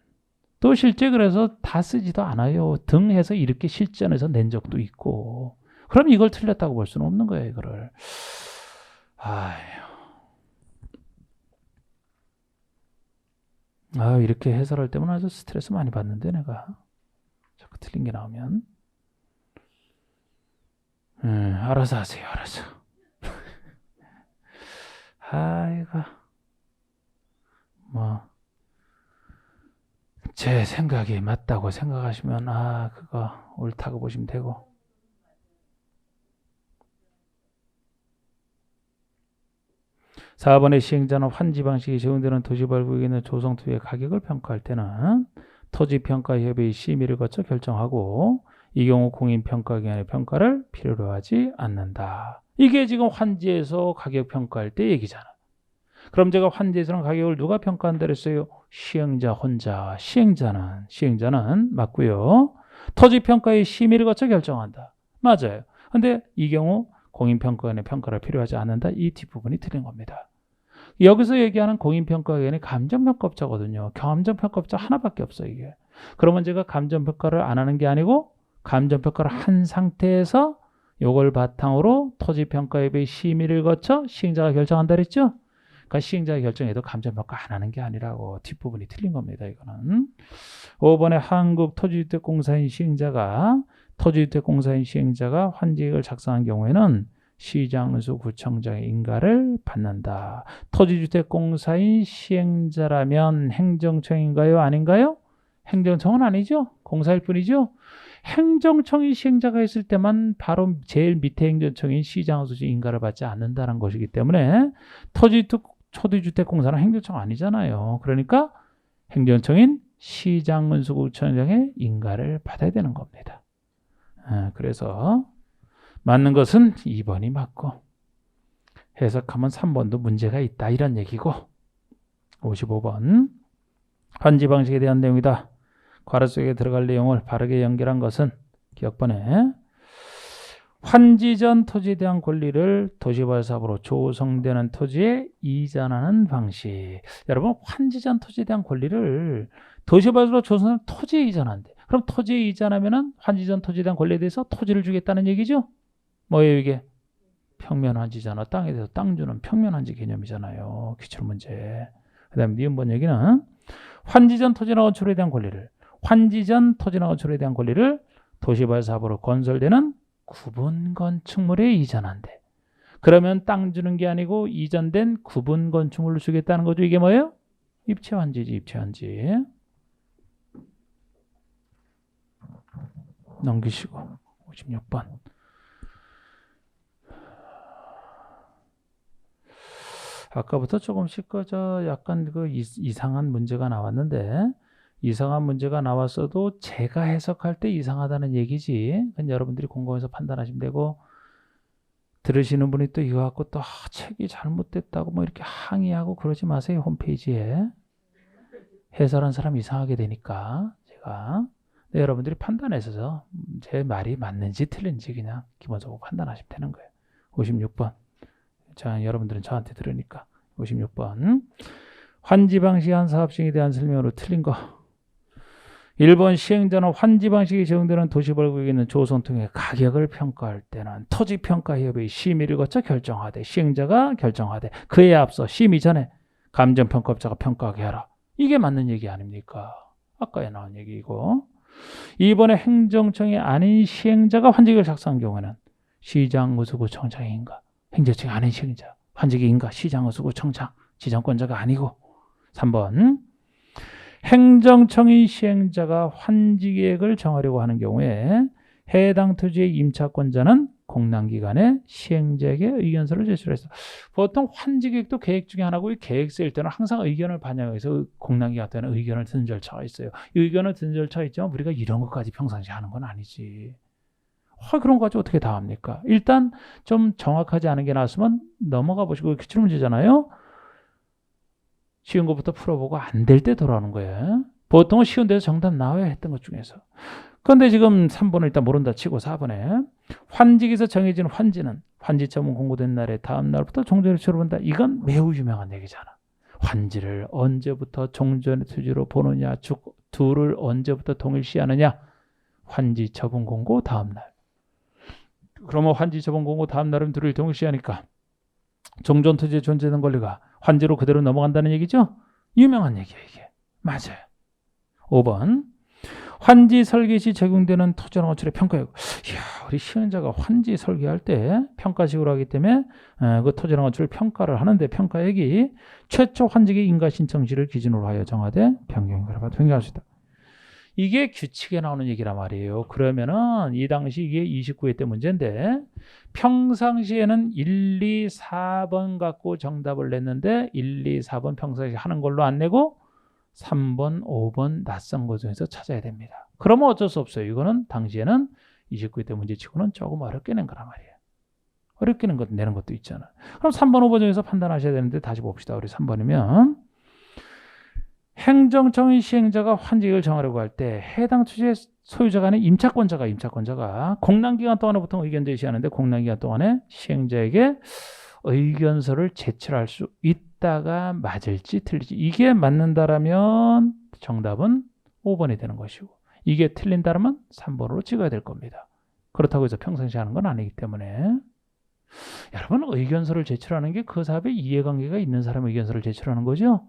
또 실제 그래서 다 쓰지도 않아요. 등해서 이렇게 실전에서 낸 적도 있고. 그럼 이걸 틀렸다고 볼 수는 없는 거예요. 이거를. 이렇게 해설할 때면 아주 스트레스 많이 받는데 내가. 자꾸 틀린 게 나오면. 알아서 하세요. 알아서. 아이고. 제 생각이 맞다고 생각하시면 그거 옳다고 보시면 되고. (4번의) 시행자는 환지 방식이 적용되는 도시발구역에 있는 조성토지의 가격을 평가할 때는 토지평가협의회 심의를 거쳐 결정하고, 이 경우 공인평가기관의 평가를 필요로 하지 않는다. 이게 지금 환지에서 가격 평가할 때 얘기잖아. 그럼 제가 환지에서는 가격을 누가 평가한다 그랬어요? 시행자 혼자. 시행자는 맞고요. 토지평가의 심의를 거쳐 결정한다. 맞아요. 근데 이 경우 공인평가원의 평가를 필요하지 않는다. 이 뒷부분이 틀린 겁니다. 여기서 얘기하는 공인평가원의 감정평가업자거든요. 감정평가업자 하나밖에 없어요, 이게. 그러면 제가 감정평가를 안 하는 게 아니고 감정평가를 한 상태에서 이걸 바탕으로 토지평가협의 심의를 거쳐 시행자가 결정한다 그랬죠? 그러니까 시행자가 결정해도 감정평가 안 하는 게 아니라고 뒷부분이 틀린 겁니다. 이거는 5번에 한국토지주택공사인 시행자가 환지계획을 작성한 경우에는 시장수 구청장의 인가를 받는다. 토지주택공사인 시행자라면 행정청인가요? 아닌가요? 행정청은 아니죠. 공사일 뿐이죠. 행정청이 시행자가 있을 때만 바로 제일 밑에 행정청인 시장수 인가를 받지 않는다는 것이기 때문에 토지주택공사는 행정청 아니잖아요. 그러니까 행정청인 시장문수구청장의 인가를 받아야 되는 겁니다. 그래서 맞는 것은 2번이 맞고 해석하면 3번도 문제가 있다 이런 얘기고 55번 환지 방식에 대한 내용이다. 괄호 속에 들어갈 내용을 바르게 연결한 것은 기억번에 환지 전 토지에 대한 권리를 도시발사업으로 조성되는 토지에 이전하는 방식. 여러분 환지 전 토지에 대한 권리를 도시발사업으로 조성되는 토지에 이전한대. 그럼 토지에 이전하면은 환지 전 토지에 대한 권리에 대해서 토지를 주겠다는 얘기죠. 뭐예요 이게? 평면 환지잖아. 땅에 대해서 땅 주는 평면 환지 개념이잖아요. 기출 문제. 그 다음에 니은번 얘기는 환지 전 토지나 건축에 대한 권리를 도시발사업으로 건설되는 구분 건축물에 이전한대. 그러면 땅 주는 게 아니고 이전된 구분 건축물을 주겠다는 거죠. 이게 뭐예요? 입체환지지, 입체환지. 넘기시고 56번. 아까부터 조금씩 약간 이상한 문제가 나왔는데 이상한 문제가 나왔어도 제가 해석할 때 이상하다는 얘기지. 여러분들이 공부해서 판단하시면 되고 들으시는 분이 또 이거 갖고 또 책이 잘못됐다고 뭐 이렇게 항의하고 그러지 마세요. 홈페이지에. 해설한 사람 이상하게 되니까 제가 여러분들이 판단해서 제 말이 맞는지 틀린지 그냥 기본적으로 판단하시면 되는 거예요. 56번. 자, 여러분들은 저한테 들으니까 56번. 환지 방식 한 사업시행에 대한 설명으로 틀린 거. 1번 시행자는 환지 방식이 적용되는 도시벌구역에 있는 조성통의 가격을 평가할 때는 토지평가협의 심의를 거쳐 결정하되 시행자가 결정하되 그에 앞서 심의 전에 감정평가업자가 평가하게 하라. 이게 맞는 얘기 아닙니까? 아까에 나온 얘기이고 2번에 행정청이 아닌 시행자가 환지계획을 작성한 경우에는 시장무수구청장인가 행정청이 아닌 시행자 환지계획인가 시장무수구청장 지정권자가 아니고 3번 행정청의 시행자가 환지계획을 정하려고 하는 경우에 해당 토지의 임차권자는 공란기관에 시행자에게 의견서를 제출을 했어. 보통 환지계획도 계획 중에 하나고 이 계획서일 때는 항상 의견을 반영해서 공란기관한테는 의견을 듣는 절차가 있어요. 의견을 듣는 절차가 있지만 우리가 이런 것까지 평상시에 하는 건 아니지. 그런 거 가지고 어떻게 다 합니까? 일단 좀 정확하지 않은 게 나왔으면 넘어가 보시고 기출문제잖아요. 쉬운 것부터 풀어보고 안 될 때 돌아오는 거예요. 보통은 쉬운 데서 정답 나와야 했던 것 중에서. 그런데 지금 3번을 일단 모른다 치고 4번에 환지기에서 정해진 환지는 환지처분 공고된 날에 다음 날부터 종전의 투지로 본다. 이건 매우 유명한 얘기잖아. 환지를 언제부터 종전의 투지로 보느냐, 둘을 언제부터 동일시하느냐. 환지처분 공고 다음 날. 그러면 환지처분 공고 다음 날은 둘을 동일시하니까 종전 투지에 존재하는 권리가 환지로 그대로 넘어간다는 얘기죠? 유명한 얘기예요, 이게. 맞아요. 5번. 환지 설계 시 적용되는 토지나 건축의 평가योग. 우리 시행자가 환지 설계할 때 평가식으로 하기 때문에 그 토지나 건축을 평가를 하는데 평가액이 최초 환지기 인가 신청 시를 기준으로 하여 정하되 변경을 받아 변경할 수 있다. 이게 규칙에 나오는 얘기란 말이에요. 그러면은 이 당시 이게 29회 때 문제인데 평상시에는 1, 2, 4번 갖고 정답을 냈는데 1, 2, 4번 평상시 하는 걸로 안 내고 3번, 5번 낯선 거 중에서 찾아야 됩니다. 그러면 어쩔 수 없어요. 이거는 당시에는 29회 때 문제치고는 조금 어렵게 낸 거란 말이에요. 어렵게 내는 것도 있잖아. 그럼 3번, 5번 중에서 판단하셔야 되는데 다시 봅시다. 우리 3번이면 행정청의 시행자가 환지객을 정하려고 할 때 해당 투지의 소유자 간의 임차권자가 공란기간 동안에 보통 의견 제시하는데 공란기간 동안에 시행자에게 의견서를 제출할 수 있다가 맞을지 틀릴지, 이게 맞는다라면 정답은 5번이 되는 것이고, 이게 틀린다면 3번으로 찍어야 될 겁니다. 그렇다고 해서 평상시 하는 건 아니기 때문에 여러분, 의견서를 제출하는 게 그 사업에 이해관계가 있는 사람의 의견서를 제출하는 거죠.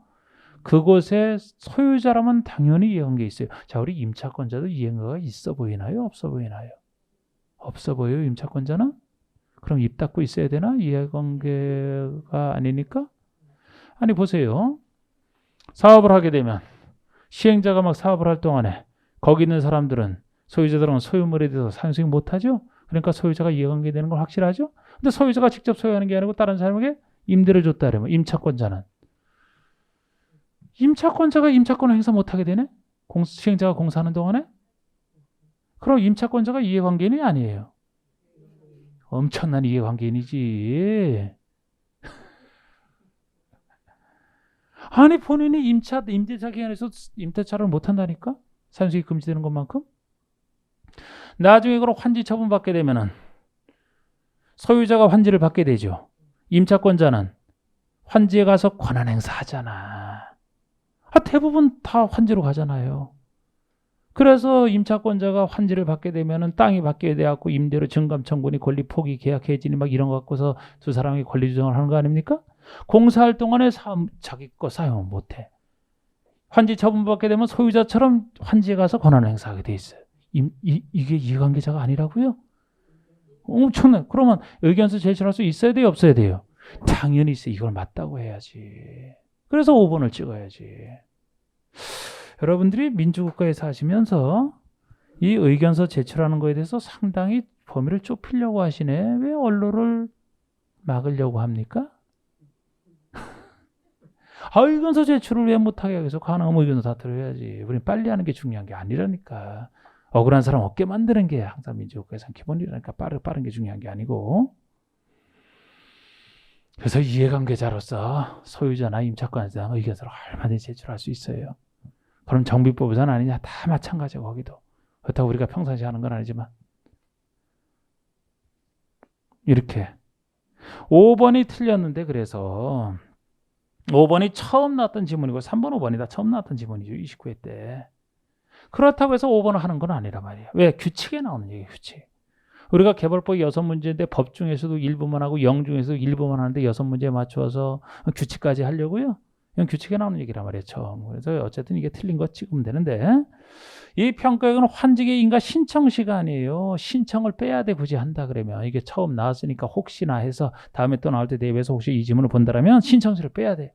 그곳에 소유자라면 당연히 이해관계 있어요. 자, 우리 임차권자도 이해관계가 있어 보이나요? 없어 보이나요? 없어 보여요, 임차권자는? 그럼 입 닫고 있어야 되나? 이해관계가 아니니까? 아니, 보세요. 사업을 하게 되면 시행자가 막 사업을 할 동안에 거기 있는 사람들은, 소유자들은 소유물에 대해서 상승 못하죠? 그러니까 소유자가 이해관계 되는 건 확실하죠? 근데 소유자가 직접 소유하는 게 아니고 다른 사람에게 임대를 줬다 그러면 임차권자가 임차권을 행사 못하게 되네? 시행자가 공사하는 동안에? 그럼 임차권자가 이해관계인이 아니에요. 엄청난 이해관계인이지. 아니, 본인이 임대차 기간에서 임대차를 못한다니까? 사용수익이 금지되는 것만큼? 나중에 그럼 환지 처분받게 되면은 소유자가 환지를 받게 되죠. 임차권자는 환지에 가서 권한 행사하잖아. 대부분 다 환지로 가잖아요. 그래서 임차권자가 환지를 받게 되면은 땅이 바뀌게 돼갖고 임대료 증감 청구니 권리 포기 계약 해지니 막 이런 거 갖고서 두 사람이 권리 주장을 하는 거 아닙니까? 공사할 동안에 자기 거 사용 못해. 환지 처분받게 되면 소유자처럼 환지에 가서 권한 행사하게 돼 있어요. 이게 이해관계자가 아니라고요? 엄청나요. 그러면 의견서 제출할 수 있어야 돼요, 없어야 돼요? 당연히 있어요. 이걸 맞다고 해야지. 그래서 5번을 찍어야지. 여러분들이 민주국가에 사시면서 이 의견서 제출하는 거에 대해서 상당히 범위를 좁히려고 하시네. 왜 언론을 막으려고 합니까? 의견서 제출을 왜 못하게 해서 가능하면 의견서 다 들어야지. 우리는 빨리 하는 게 중요한 게 아니라니까. 억울한 사람 없게 만드는 게 항상 민주국가에서는 기본이라니까. 빠른 게 중요한 게 아니고. 그래서 이해관계자로서 소유자나 임차권자에 대한 의견서를 얼마든지 제출할 수 있어요. 그럼 정비법에서는 아니냐? 다 마찬가지고 거기도. 그렇다고 우리가 평상시 하는 건 아니지만. 이렇게. 5번이 틀렸는데, 그래서 5번이 처음 나왔던 지문이고 3번, 5번이 다 처음 나왔던 지문이죠. 29회 때. 그렇다고 해서 5번을 하는 건 아니란 말이에요. 왜? 규칙에 나오는 얘기예요. 규칙. 우리가 개벌법 6문제인데 법 중에서도 일부만 하고 영 중에서도 일부만 하는데 6문제에 맞춰서 규칙까지 하려고요? 이건 규칙에 나오는 얘기란 말이에요. 처음. 그래서 어쨌든 이게 틀린 거 찍으면 되는데, 이 평가액은 환지객 인가 신청 시간이에요. 신청을 빼야 돼, 굳이 한다 그러면. 이게 처음 나왔으니까 혹시나 해서 다음에 또 나올 때 대비해서 혹시 이 지문을 본다라면 신청서를 빼야 돼.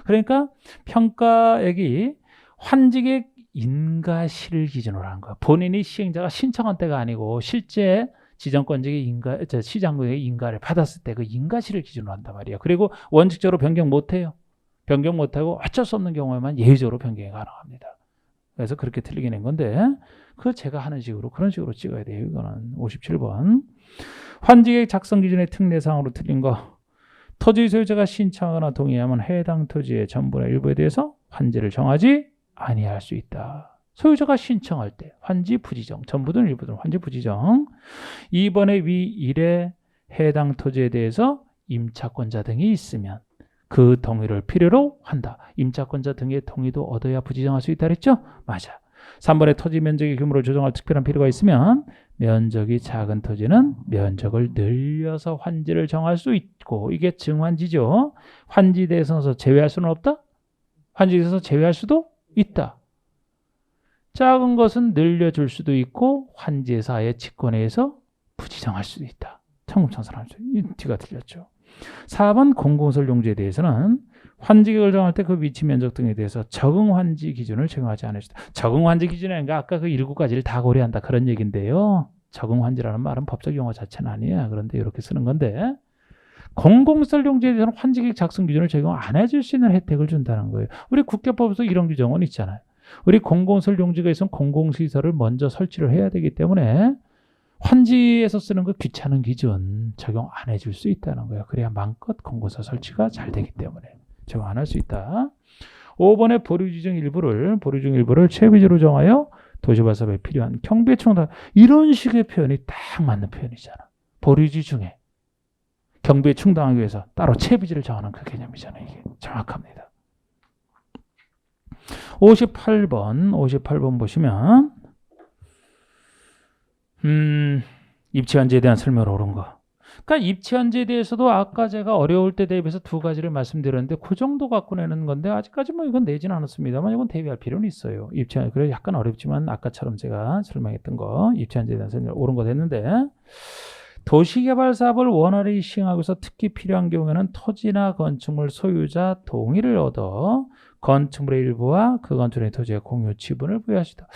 그러니까 평가액이 환지객 인가시를 기준으로 하는 거야. 본인이 시행자가 신청한 때가 아니고 실제 지정권자의 시장국의 인가를 받았을 때 그 인가시를 기준으로 한단 말이야. 그리고 원칙적으로 변경 못해요. 변경 못하고 어쩔 수 없는 경우에만 예외적으로 변경이 가능합니다. 그래서 그렇게 틀리게 낸 건데, 그거 제가 하는 식으로 그런 식으로 찍어야 돼요. 이거는 57번. 환지계획 작성 기준의 특례사항으로 틀린 거. 토지 소유자가 신청하거나 동의하면 해당 토지의 전부나 일부에 대해서 환지를 정하지 아니할 수 있다. 소유자가 신청할 때 환지 부지정, 전부든 일부든 환지 부지정. 2번의 위 1에 해당 토지에 대해서 임차권자 등이 있으면 그 동의를 필요로 한다. 임차권자 등의 동의도 얻어야 부지정할 수 있다 그랬죠? 맞아. 3번에 토지 면적의 규모를 조정할 특별한 필요가 있으면 면적이 작은 토지는 면적을 늘려서 환지를 정할 수 있고, 이게 증환지죠. 환지 대상에서 제외할 수는 없다? 환지 대상에서 제외할 수도 있다. 작은 것은 늘려줄 수도 있고 환지에서 아예 직권에서 부지정할 수도 있다. 청구청산할 수 있다. 뒤가 틀렸죠. 4번 공공시설 용지에 대해서는 환지객을 정할 때 그 위치 면적 등에 대해서 적응 환지 기준을 적용하지 않을 수 있다. 적응 환지 기준이니까 아까 그 7가지를 다 고려한다 그런 얘기인데요. 적응 환지라는 말은 법적 용어 자체는 아니야. 그런데 이렇게 쓰는 건데, 공공시설 용지에 대해서는 환지객 작성 기준을 적용 안 해줄 수 있는 혜택을 준다는 거예요. 우리 국교법에서 이런 규정은 있잖아요. 우리 공공시설 용지가 있으면 공공시설을 먼저 설치를 해야 되기 때문에 환지에서 쓰는 그 귀찮은 기준 적용 안 해줄 수 있다는 거예요. 그래야 마음껏 공공시설 설치가 잘 되기 때문에 적용 안 할 수 있다. 5번에 보류 중 일부를 최비지로 정하여 도시발사업에 필요한 경비에 충당. 이런 식의 표현이 딱 맞는 표현이잖아. 보류지 중에 경비에 충당하기 위해서 따로 채비지를 정하는 그 개념이잖아요. 이게 정확합니다. 58번 보시면 입체한제에 대한 설명을 옳은 거. 그러니까 입체한제에 대해서도 아까 제가 어려울 때 대비해서 두 가지를 말씀드렸는데 그 정도 갖고 내는 건데 아직까지 뭐 이건 내진 않았습니다만 이건 대비할 필요는 있어요. 입체한 그래 약간 어렵지만 아까처럼 제가 설명했던 거 입체한제에 대한 설명 옳은 거 됐는데 도시개발 사업을 원활히 시행하고서 특히 필요한 경우에는 토지나 건축물 소유자 동의를 얻어 건축물의 일부와 그 건축물의 토지의 공유 지분을 부여하시다.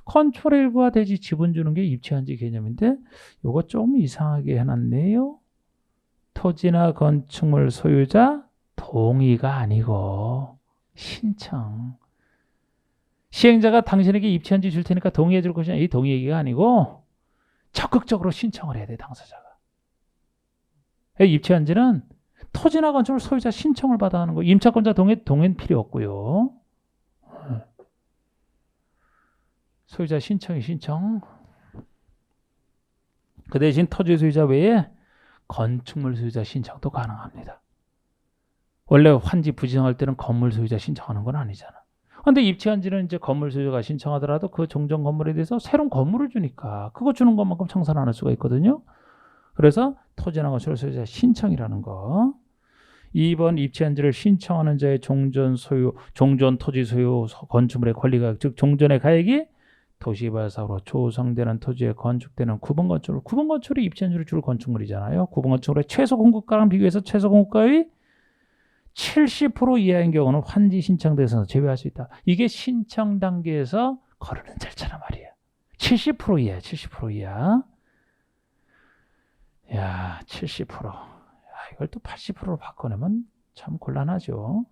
건축물의 일부와 대지 지분 주는 게 입체한제 개념인데 요거 좀 이상하게 해놨네요. 토지나 건축물 소유자 동의가 아니고 신청. 시행자가 당신에게 입체한제 줄 테니까 동의해 줄 것이냐 이 동의 얘기가 아니고 적극적으로 신청을 해야 돼 당사자가. 입체한제는 토지나 건축물 소유자 신청을 받아 하는 거. 임차권자 동의는 필요 없고요. 소유자 신청. 그 대신 토지 소유자 외에 건축물 소유자 신청도 가능합니다. 원래 환지 부지정할 때는 건물 소유자 신청하는 건 아니잖아. 근데 입체한지는 이제 건물 소유자가 신청하더라도 그 종전 건물에 대해서 새로운 건물을 주니까 그거 주는 것만큼 청산을 안 할 수가 있거든요. 그래서 토지나 건축물 소유자 신청이라는 거. 2번 입체한지를 신청하는 자의 종전 토지 소유 건축물의 권리가 즉 종전의 가액이 도시개발사업으로 조성되는 토지에 건축되는 구분 건축물이 입체한지를 줄 건축물이잖아요. 구분 건축물의 최소 공급가랑 비교해서 최소 공급가의 70% 이하인 경우는 환지 신청 대상에서 제외할 수 있다. 이게 신청 단계에서 거르는 절차란 말이야. 70% 이하야. 70% 이하. 야, 70%. 야, 이걸 또 80%로 바꿔내면 참 곤란하죠.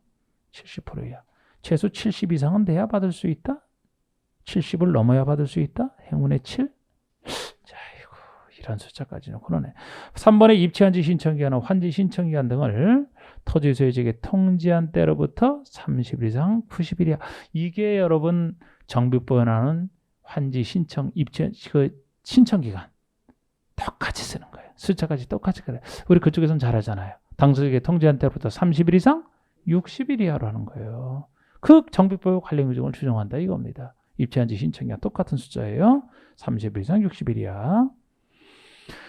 70% 이하. 최소 70 이상은 돼야 받을 수 있다. 70을 넘어야 받을 수 있다. 행운의 7. 자, 이런 숫자까지는 그러네. 3번에 입체한지 신청기간은 환지 신청기간 등을 토지 소유자에게 통지한 때로부터 30일 이상 90일 이하. 이게 여러분 정비법에 나오는 환지 신청 입체 그 신청기간 똑같이 쓰는 거예요. 숫자까지 똑같이 그래. 우리 그쪽에서는 잘하잖아요. 당사자에게 통지한 때로부터 30일 이상 60일 이하로 하는 거예요. 그 정비법의 관련 규정을 추정한다 이겁니다. 입체한지 신청기간 똑같은 숫자예요. 30일 이상 60일 이하.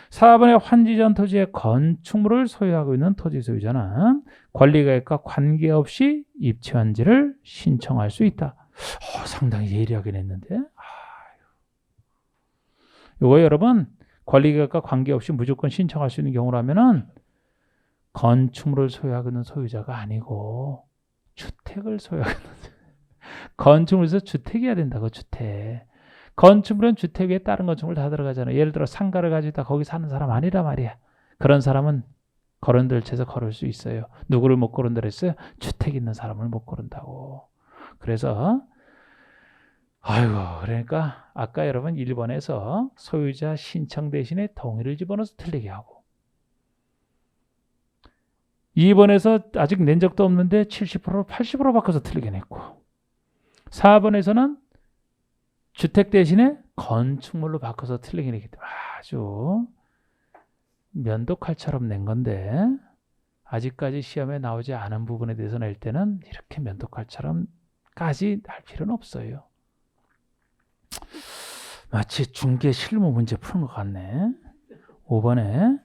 4번에 환지전 토지의 건축물을 소유하고 있는 토지 소유자는 권리가액과 관계없이 입체한지를 신청할 수 있다. 상당히 예리하긴 했는데. 이거 여러분 권리가액과 관계없이 무조건 신청할 수 있는 경우라면은 건축물을 소유하고 있는 소유자가 아니고 주택을 소유하고 있는 건축물에서 주택이어야 된다고. 주택. 건축물은 주택 위에 다른 건축물 다 들어가잖아요. 예를 들어 상가를 가지고 있다 거기 사는 사람 아니란 말이야. 그런 사람은 거른들쳐서 걸을 수 있어요. 누구를 못 거른다 그랬어요? 주택 있는 사람을 못 거른다고. 그래서 그러니까 아까 여러분 1번에서 소유자 신청 대신에 동의를 집어넣어서 틀리게 하고 2번에서 아직 낸 적도 없는데 70%로 80% 바꿔서 틀리게 냈고 4번에서는 주택 대신에 건축물로 바꿔서 틀리게 냈기 때문에 아주 면도칼처럼 낸 건데 아직까지 시험에 나오지 않은 부분에 대해서 낼 때는 이렇게 면도칼처럼까지 할 필요는 없어요. 마치 중개 실무 문제 푸는 것 같네. 5번에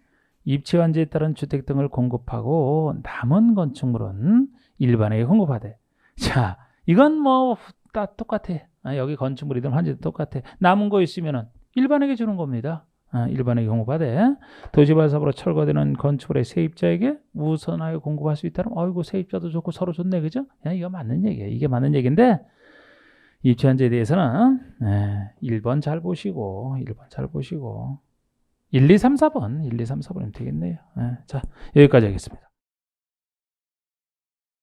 입체환지에 따른 주택 등을 공급하고 남은 건축물은 일반에게 공급하되. 자, 이건 뭐 다 똑같아. 여기 건축물이든 환지든 똑같아. 남은 거 있으면은 일반에게 주는 겁니다. 일반에게 공급하되 도시개발 사업으로 철거되는 건축물의 세입자에게 우선하여 공급할 수 있다면 아이고 세입자도 좋고 서로 좋네, 그죠? 이거 맞는 얘기예요. 이게 맞는 얘기인데 입체환지에 대해서는 1번 잘 보시고 1, 2, 3, 4번 1, 2, 3, 4번이면 되겠네요. 자, 여기까지 하겠습니다.